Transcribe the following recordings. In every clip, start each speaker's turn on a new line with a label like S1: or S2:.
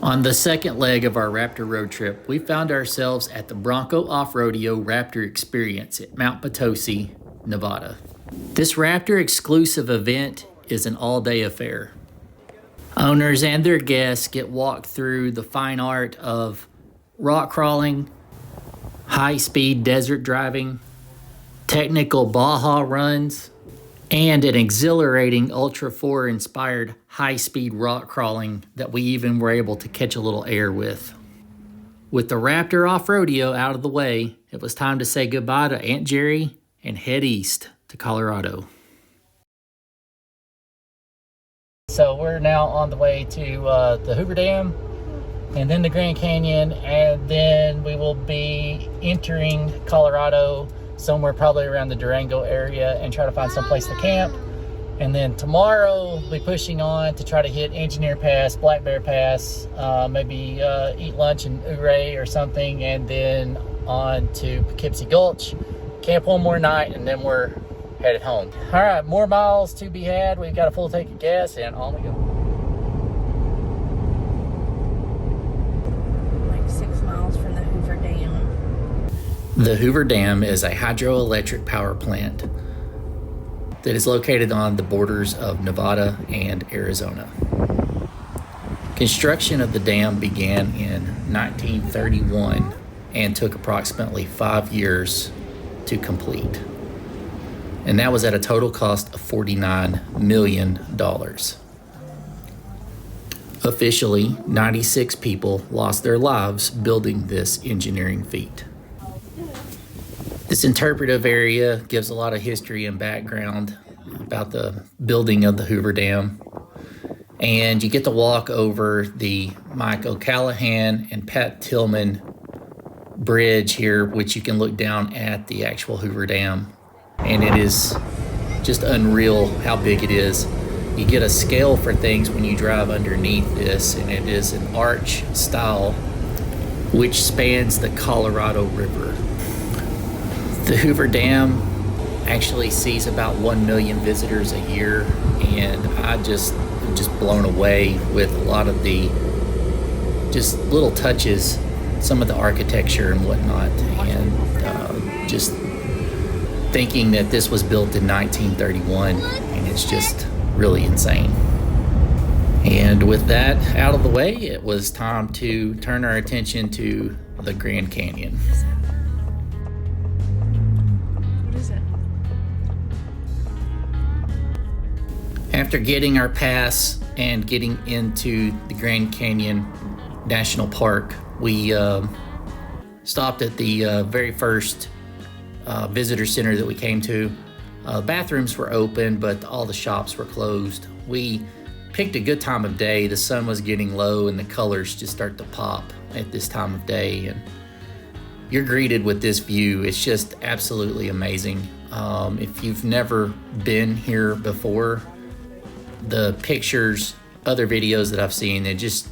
S1: On the second leg of our Raptor road trip, we found ourselves at the Bronco Offroadeo Raptor Experience at Mount Potosi, Nevada. This Raptor exclusive event is an all-day affair. Owners and their guests get walked through the fine art of rock crawling, high-speed desert driving, technical Baja runs, and an exhilarating Ultra 4 inspired high-speed rock crawling that we even were able to catch a little air with. With the Raptor Offroadeo out of the way, it was time to say goodbye to Aunt Jerry and head east to Colorado. So we're now on the way to the Hoover Dam and then the Grand Canyon, and then we will be entering Colorado somewhere probably around the Durango area and try to find some place to camp. And then tomorrow we'll be pushing on to try to hit Engineer Pass, Black Bear Pass, maybe eat lunch in Ouray or something, and then on to Poughkeepsie Gulch, camp one more night, and then we're headed home. All right, more miles to be had. We've got a full tank of gas and on we go.
S2: Like 6 miles from the Hoover Dam.
S1: The Hoover Dam is a hydroelectric power plant that is located on the borders of Nevada and Arizona. Construction of the dam began in 1931 and took approximately 5 years to complete. And that was at a total cost of $49 million. Officially, 96 people lost their lives building this engineering feat. This interpretive area gives a lot of history and background about the building of the Hoover Dam. And you get to walk over the Mike O'Callahan and Pat Tillman Bridge here, which you can look down at the actual Hoover Dam. And it is just unreal how big it is. You get a scale for things when you drive underneath this, and it is an arch style which spans the Colorado River. The Hoover Dam actually sees about 1 million visitors a year, and I'm just blown away with a lot of the just little touches, some of the architecture and whatnot, and just thinking that this was built in 1931, and it's just really insane. And with that out of the way, it was time to turn our attention to the Grand Canyon.
S2: What is it?
S1: After getting our pass and getting into the Grand Canyon National Park, we stopped at the very first visitor center that we came to. Bathrooms were open, but all the shops were closed. We picked a good time of day. The sun was getting low and the colors just start to pop at this time of day, and you're greeted with this view. It's just absolutely amazing. If you've never been here before, the pictures, other videos that I've seen, they just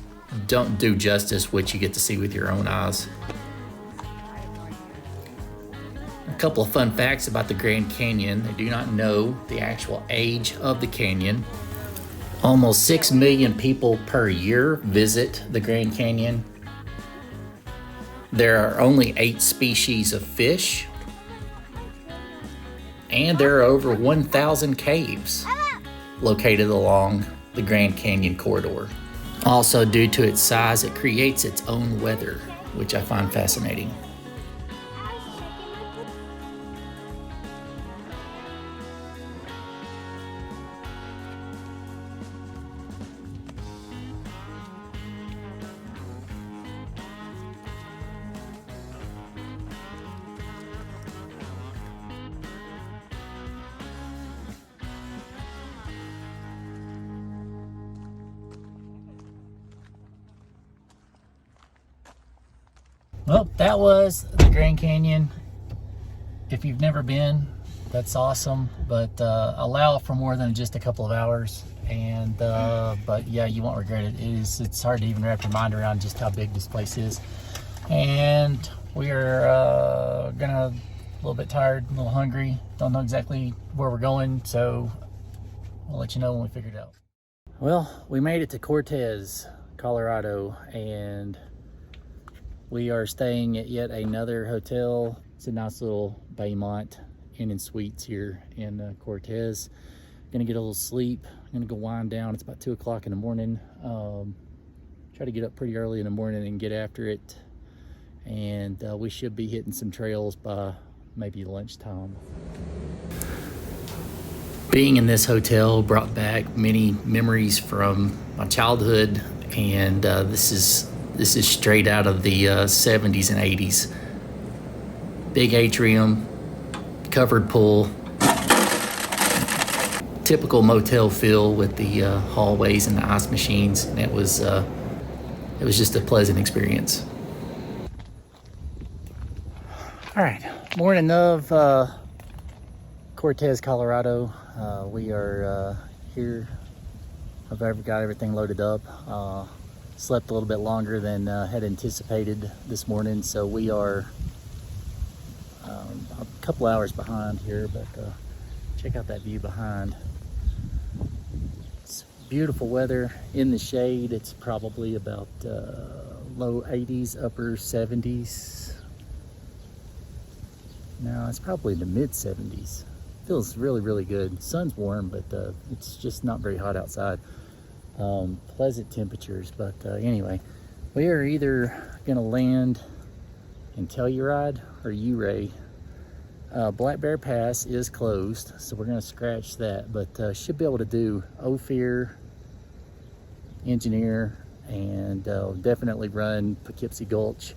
S1: don't do justice what you get to see with your own eyes. A couple of fun facts about the Grand Canyon. They do not know the actual age of the canyon. Almost 6 million people per year visit the Grand Canyon. There are only 8 species of fish. And there are over 1,000 caves located along the Grand Canyon corridor. Also, due to its size, it creates its own weather, which I find fascinating. Well, that was the Grand Canyon. If you've never been, that's awesome, but allow for more than just a couple of hours. And but yeah, you won't regret it. It's hard to even wrap your mind around just how big this place is. And we are a little bit tired, a little hungry, don't know exactly where we're going, so I'll let you know when we figure it out. Well, we made it to Cortez, Colorado, and we are staying at yet another hotel. It's a nice little Baymont Inn and Suites here in Cortez. Gonna get a little sleep. I'm gonna go wind down. It's about 2 o'clock in the morning. Try to get up pretty early in the morning and get after it. And we should be hitting some trails by maybe lunchtime. Being in this hotel brought back many memories from my childhood, and this is straight out of the 70s and 80s. Big atrium, covered pool, typical motel feel with the hallways and the ice machines, and it was just a pleasant experience. All right, morning of Cortez, Colorado. We are here. I've got everything loaded up. Slept a little bit longer than had anticipated this morning, so we are a couple hours behind here, but check out that view behind. It's beautiful weather in the shade. It's probably about low 80s, upper 70s. No, it's probably the mid 70s. Feels really, really good. Sun's warm, but it's just not very hot outside. Pleasant temperatures, but anyway, we are either gonna land in Telluride or Ouray. Black Bear Pass is closed, so we're gonna scratch that, but should be able to do Ophir, Engineer, and definitely run Poughkeepsie Gulch.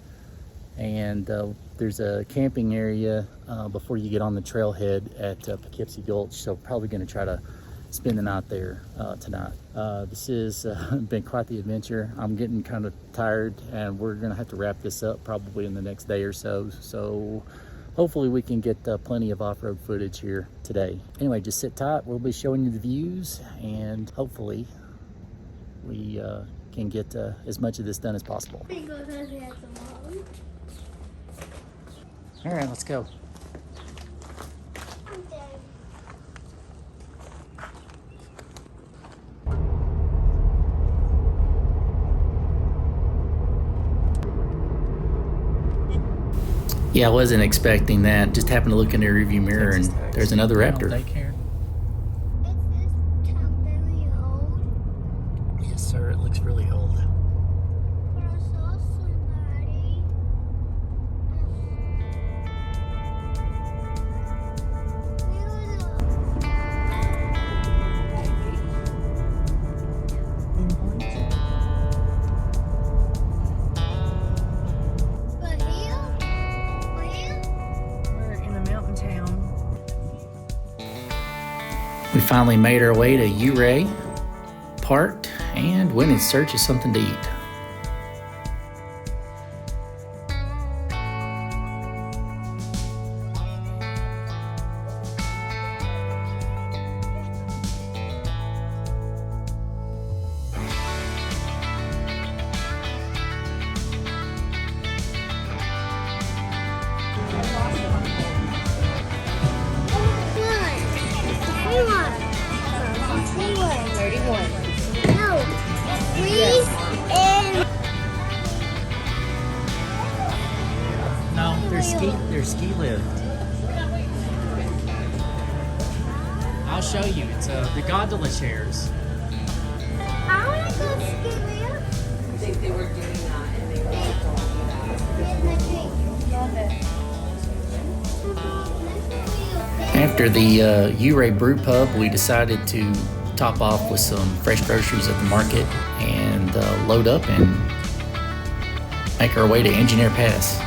S1: And there's a camping area before you get on the trailhead at Poughkeepsie Gulch, so probably going to try to spend the night there tonight. This has been quite the adventure. I'm getting kind of tired, and we're going to have to wrap this up probably in the next day or so. So hopefully we can get plenty of off-road footage here today. Anyway, just sit tight. We'll be showing you the views, and hopefully we can get as much of this done as possible. All right, let's go. Yeah, I wasn't expecting that. Just happened to look in the rearview mirror and there's another Raptor. Yes, sir. It looks really old. We finally made our way to Ouray, parked, and went in search of something to eat. There's ski lift. I'll show you. It's the gondola chairs.
S3: I want to go ski lift. I think they were doing that and they were talking about it.
S1: After the Ouray Brew Pub, we decided to top off with some fresh groceries at the market and load up and make our way to Engineer Pass.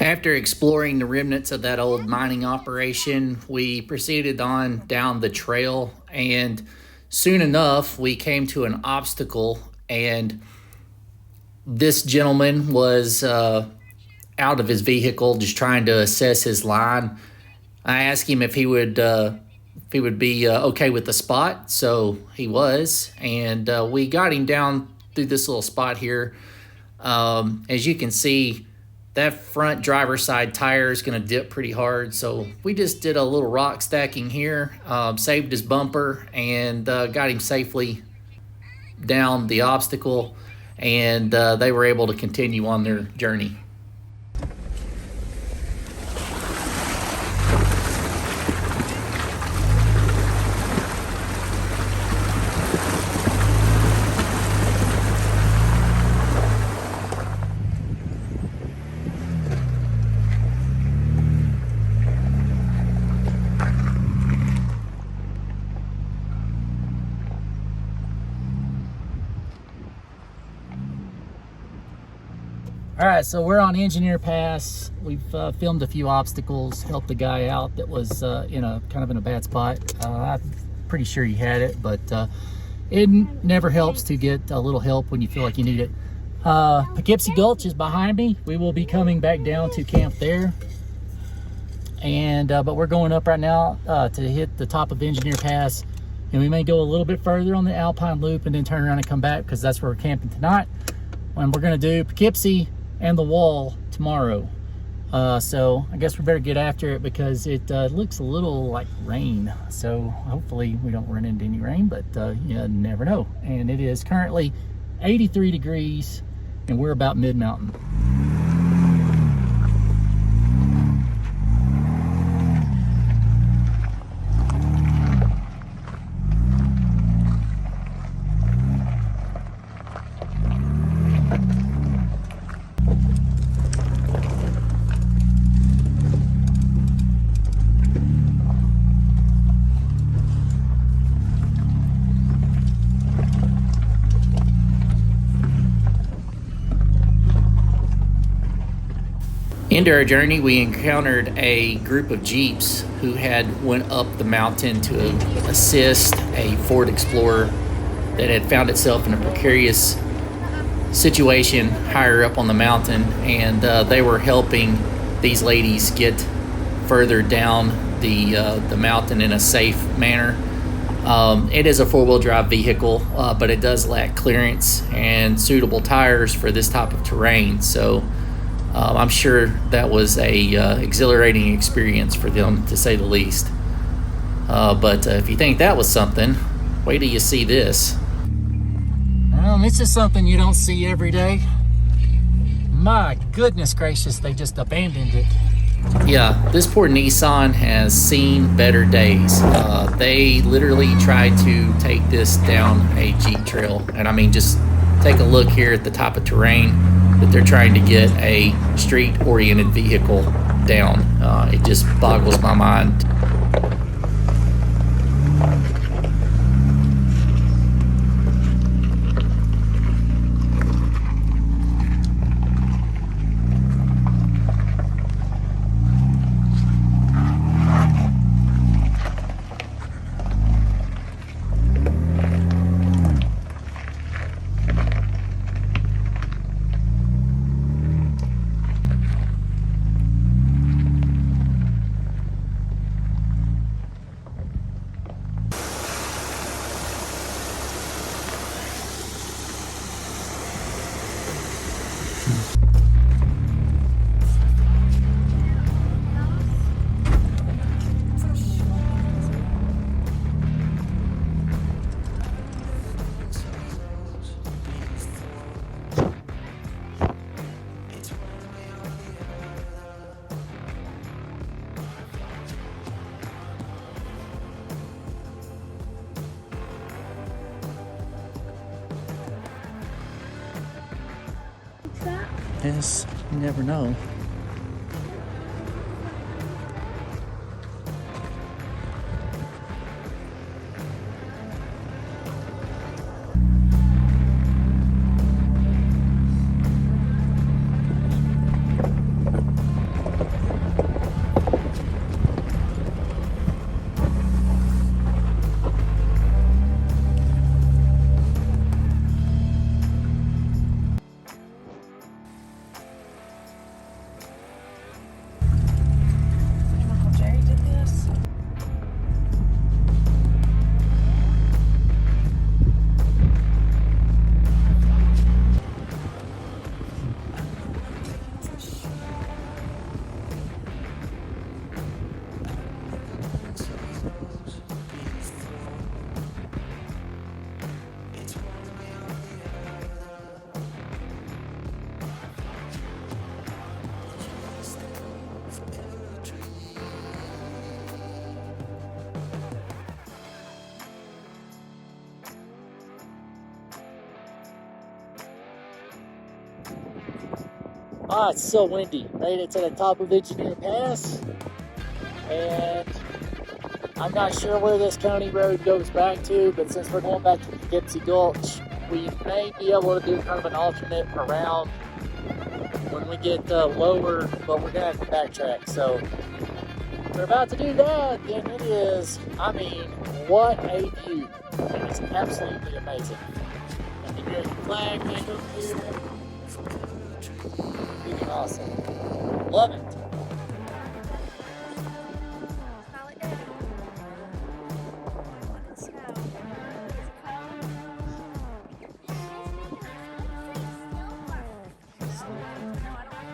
S1: After exploring the remnants of that old mining operation, we proceeded on down the trail, and soon enough we came to an obstacle, and this gentleman was out of his vehicle just trying to assess his line. I asked him if he would be okay with the spot, so he was, and we got him down through this little spot here. As you can see, that front driver's side tire is going to dip pretty hard, so we just did a little rock stacking here, saved his bumper, and got him safely down the obstacle, and they were able to continue on their journey. All right, so we're on Engineer Pass. We've filmed a few obstacles, helped a guy out that was in a bad spot. I'm pretty sure he had it, but it never helps to get a little help when you feel like you need it. Poughkeepsie Gulch is behind me. We will be coming back down to camp there, and but we're going up right now to hit the top of Engineer Pass, and we may go a little bit further on the Alpine Loop and then turn around and come back, because that's where we're camping tonight. And we're going to do Poughkeepsie and the Wall tomorrow. So I guess we better get after it, because it looks a little like rain. So hopefully we don't run into any rain, but you never know. And it is currently 83 degrees, and we're about mid-mountain. Into our journey, we encountered a group of Jeeps who had went up the mountain to assist a Ford Explorer that had found itself in a precarious situation higher up on the mountain, and they were helping these ladies get further down the mountain in a safe manner. It is a four-wheel drive vehicle, but it does lack clearance and suitable tires for this type of terrain, so I'm sure that was a exhilarating experience for them, to say the least. But if you think that was something, wait till you see this. Well, this is something you don't see every day. My goodness gracious, they just abandoned it. Yeah, this poor Nissan has seen better days. They literally tried to take this down a Jeep trail. And I mean, just take a look here at the type of terrain that they're trying to get a street-oriented vehicle down. It just boggles my mind. Yes, you never know.
S4: Ah, it's so windy. Made it to the top of Engineer Pass. And I'm not sure where this county road goes back to, but since we're going back to the Poughkeepsie Gulch, we may be able to do kind of an alternate around when we get lower, but we're gonna have to backtrack. So we're about to do that, and it is, I mean, what a view. It is absolutely amazing. And the American flag thing over here. Freaking awesome. Love it.
S2: Smell it, Daddy. It's snow. It's cold. No, I don't.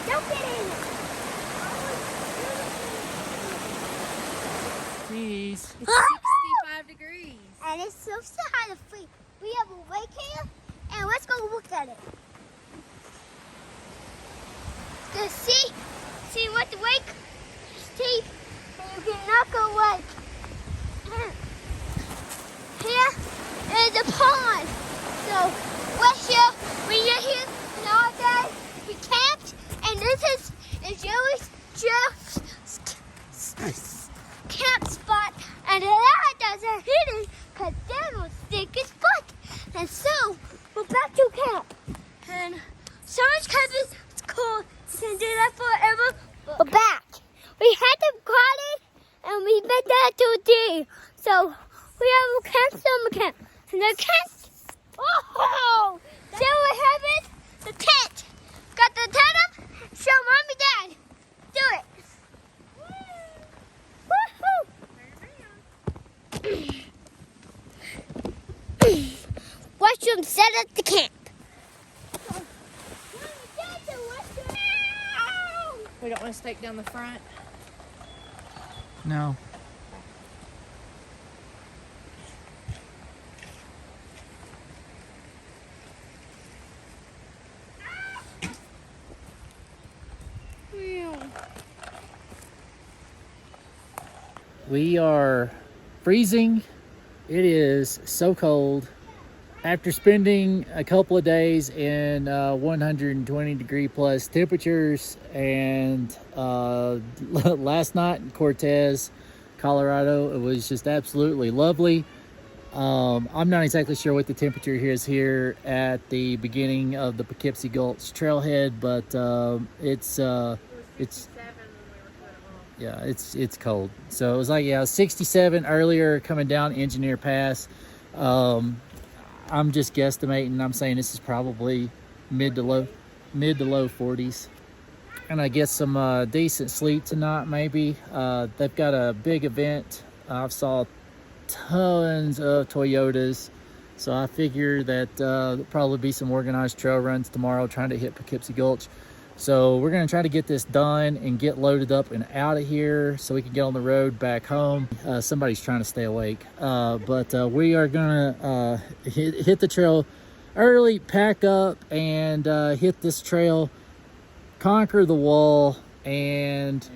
S2: Don't get in.
S4: Jeez.
S2: It's 65 degrees.
S3: And it's so high to free. We have a lake here, and let's go look at it. To see what the lake see, and you can not go like. Here is a pond. So last year we were here and all day we camped, and this is Joey's camp spot, and that doesn't hit it because Dan will stick his foot. And so we're back to camp. And summer's camp is cool. You can do that forever. We're back. We had to call it, and we made that to a D. So we have a camp, summer camp. And the tent, oh! So we have it, the tent. Got the tent up, show Mom and Dad. Do it. Woohoo! Watch them set up the camp.
S2: We don't want to stake down the front.
S4: No. We are freezing. It is so cold. After spending a couple of days in 120 degree plus temperatures, and last night in Cortez, Colorado, it was just absolutely lovely. I'm not exactly sure what the temperature is here at the beginning of the Poughkeepsie Gulch trailhead, but it's yeah, it's cold. So it was like, yeah, 67 earlier coming down Engineer Pass. I'm just guesstimating. I'm saying this is probably mid to low 40s, and I guess some decent sleep tonight. Maybe they've got a big event. I saw tons of Toyotas So I figure that there'll probably be some organized trail runs tomorrow trying to hit Poughkeepsie Gulch. So we're gonna try to get this done and get loaded up and out of here so we can get on the road back home. Somebody's trying to stay awake. But we are gonna hit the trail early, pack up, and hit this trail, conquer the wall, and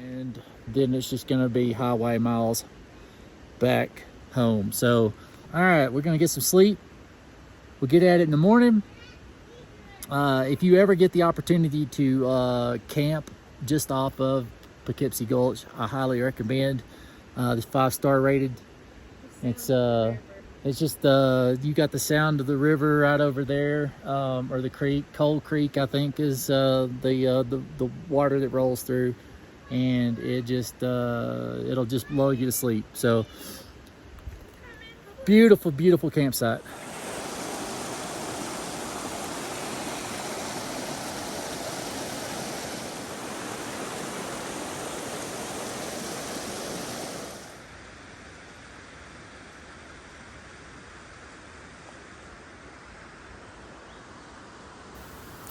S4: then it's just gonna be highway miles back home. So, all right, we're gonna get some sleep. We'll get at it in the morning. If you ever get the opportunity to camp just off of Poughkeepsie Gulch, I highly recommend. This 5-star rated. It's just you got the sound of the river right over there, or the creek. Cold Creek, I think, is the water that rolls through, and it just it'll just lull you to sleep. So beautiful, beautiful campsite.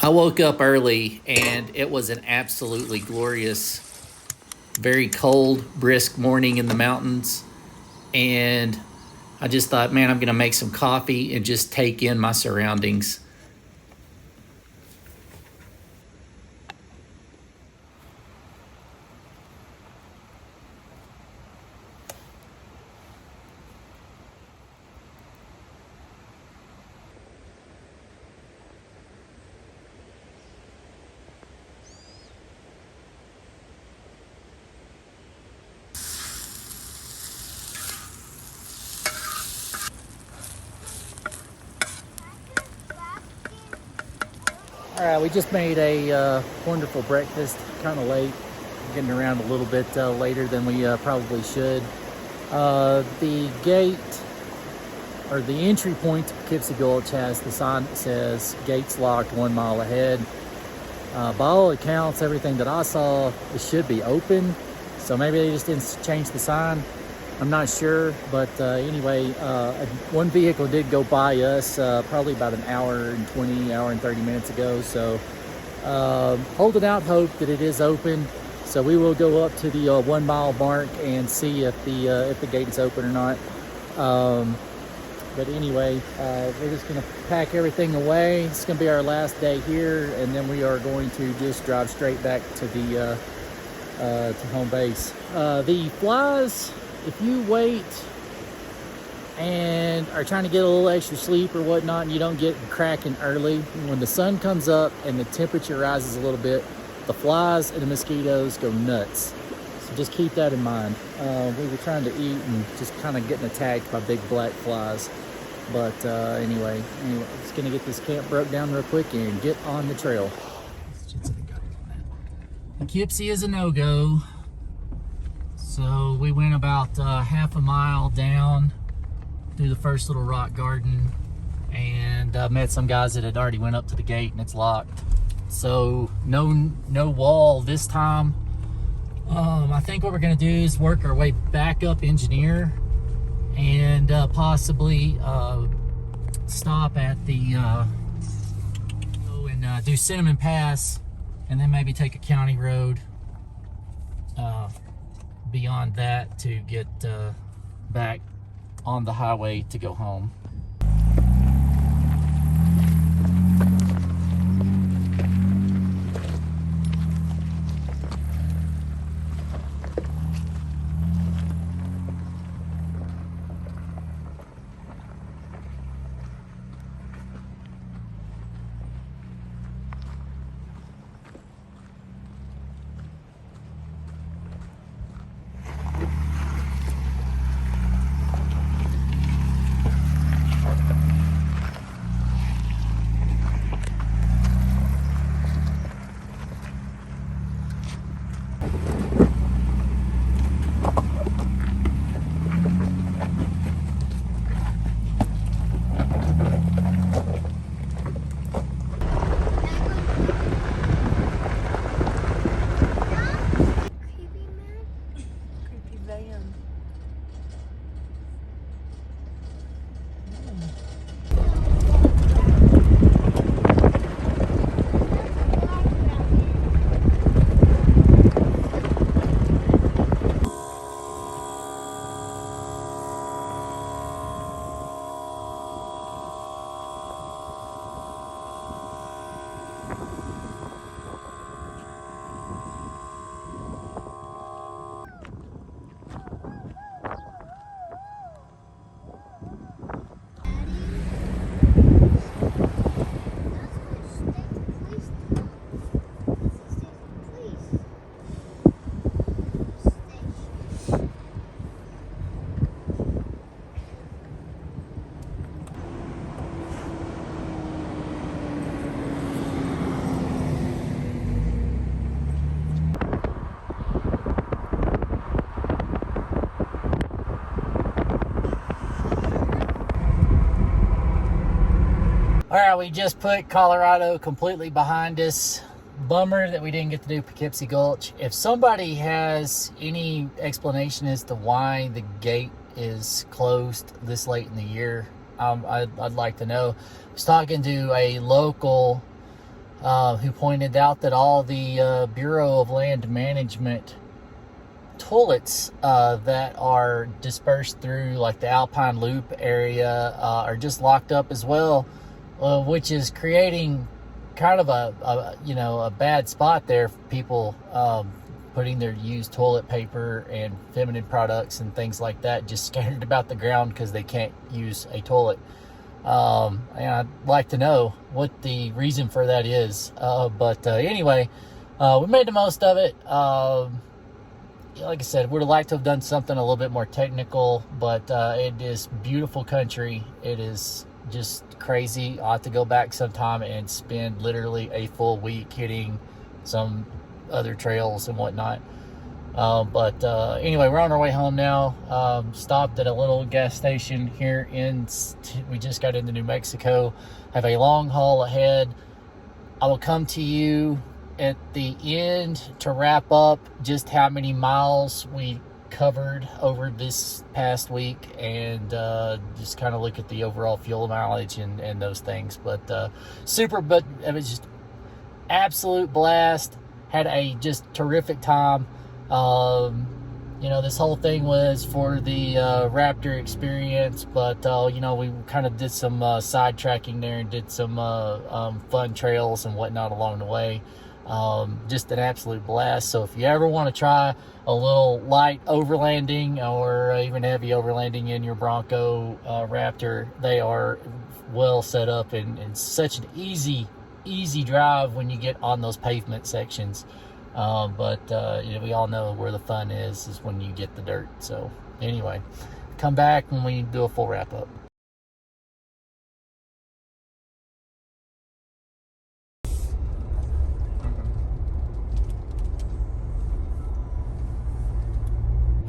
S1: I woke up early and it was an absolutely glorious, very cold, brisk morning in the mountains. And I just thought, man, I'm going to make some coffee and just take in my surroundings.
S4: All right, we just made a wonderful breakfast, kind of late, getting around a little bit later than we probably should. The gate, or the entry point to Poughkeepsie Gulch, has the sign that says gates locked 1 mile ahead. By all accounts, everything that I saw, it should be open. So maybe they just didn't change the sign. I'm not sure, but anyway, one vehicle did go by us probably about an hour and 30 minutes ago. So holding out hope that it is open. So we will go up to the 1 mile mark and see if the gate is open or not. But anyway, we're just gonna pack everything away. It's gonna be our last day here, and then we are going to just drive straight back to the to home base. The flies, if you wait and are trying to get a little extra sleep or whatnot, and you don't get cracking early, when the sun comes up and the temperature rises a little bit, the flies and the mosquitoes go nuts. So just keep that in mind. We were trying to eat and just kind of getting attacked by big black flies. But anyway, just gonna get this camp broke down real quick and get on the trail. Poughkeepsie is a no-go. So we went about half a mile down through the first little rock garden, and met some guys that had already went up to the gate, and it's locked. So no wall this time. I think what we're gonna do is work our way back up Engineer, and possibly stop at the and do Cinnamon Pass, and then maybe take a county road beyond that to get back on the highway to go home. All right, we just put Colorado completely behind us. Bummer that we didn't get to do Poughkeepsie Gulch. If somebody has any explanation as to why the gate is closed this late in the year, I'd like to know. I was talking to a local who pointed out that all the Bureau of Land Management toilets that are dispersed through like the Alpine Loop area are just locked up as well, which is creating kind of a bad spot there for people putting their used toilet paper and feminine products and things like that just scattered about the ground because they can't use a toilet. And I'd like to know what the reason for that is. But anyway, we made the most of it. Like I said, would have liked to have done something a little bit more technical, but it is beautiful country. It is just crazy. I'll have to go back sometime and spend literally a full week hitting some other trails and whatnot. But anyway, we're on our way home now. Stopped at a little gas station here we just got into New Mexico. Have a long haul ahead. I will come to you at the end to wrap up just how many miles we covered over this past week and just kind of look at the overall fuel mileage and those things. But but it was just absolute blast. Had a just terrific time. This whole thing was for the Raptor experience, but we kind of did some sidetracking there and did some fun trails and whatnot along the way. Just an absolute blast. So if you ever want to try a little light overlanding or even heavy overlanding in your Bronco Raptor, they are well set up and such an easy drive when you get on those pavement sections. But we all know where the fun is when you get the dirt. So anyway, come back when we do a full wrap up.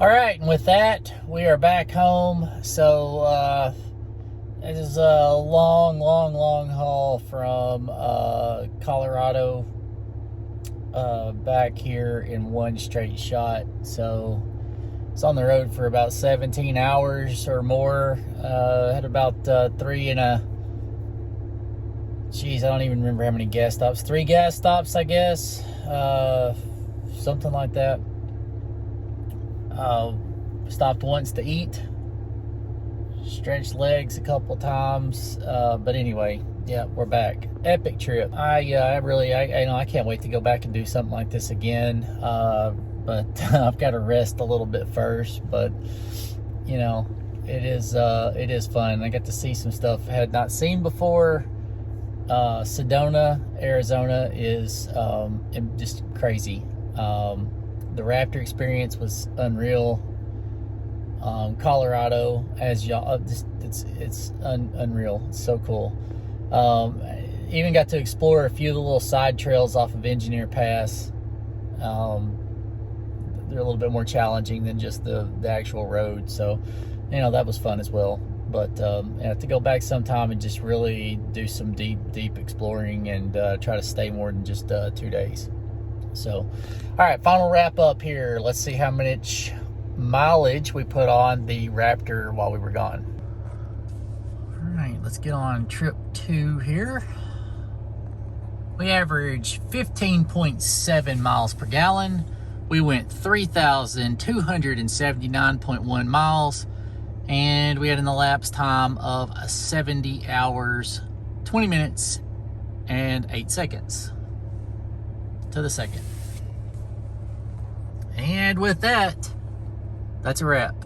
S4: All right, and with that, we are back home. So it is a long haul from Colorado back here in one straight shot. So it's on the road for about 17 hours or more. Had about I don't even remember how many gas stops. 3 gas stops, I guess. Something like that. Stopped once to eat, stretched legs a couple times, but anyway, yeah, we're back. Epic trip. I can't wait to go back and do something like this again, but I've got to rest a little bit first. But it is fun. I got to see some stuff I had not seen before. Sedona, Arizona is just crazy. The Raptor experience was unreal. Colorado, as y'all, it's unreal. It's so cool. Even got to explore a few of the little side trails off of Engineer Pass. They're a little bit more challenging than just the actual road. So, that was fun as well. But to go back sometime and just really do some deep exploring and try to stay more than just 2 days. So, all right, final wrap up here. Let's see how much mileage we put on the Raptor while we were gone. All right, let's get on trip 2 here. We averaged 15.7 miles per gallon. We went 3,279.1 miles, and we had an elapsed time of 70 hours, 20 minutes, and 8 seconds to the second. And with that, that's a wrap.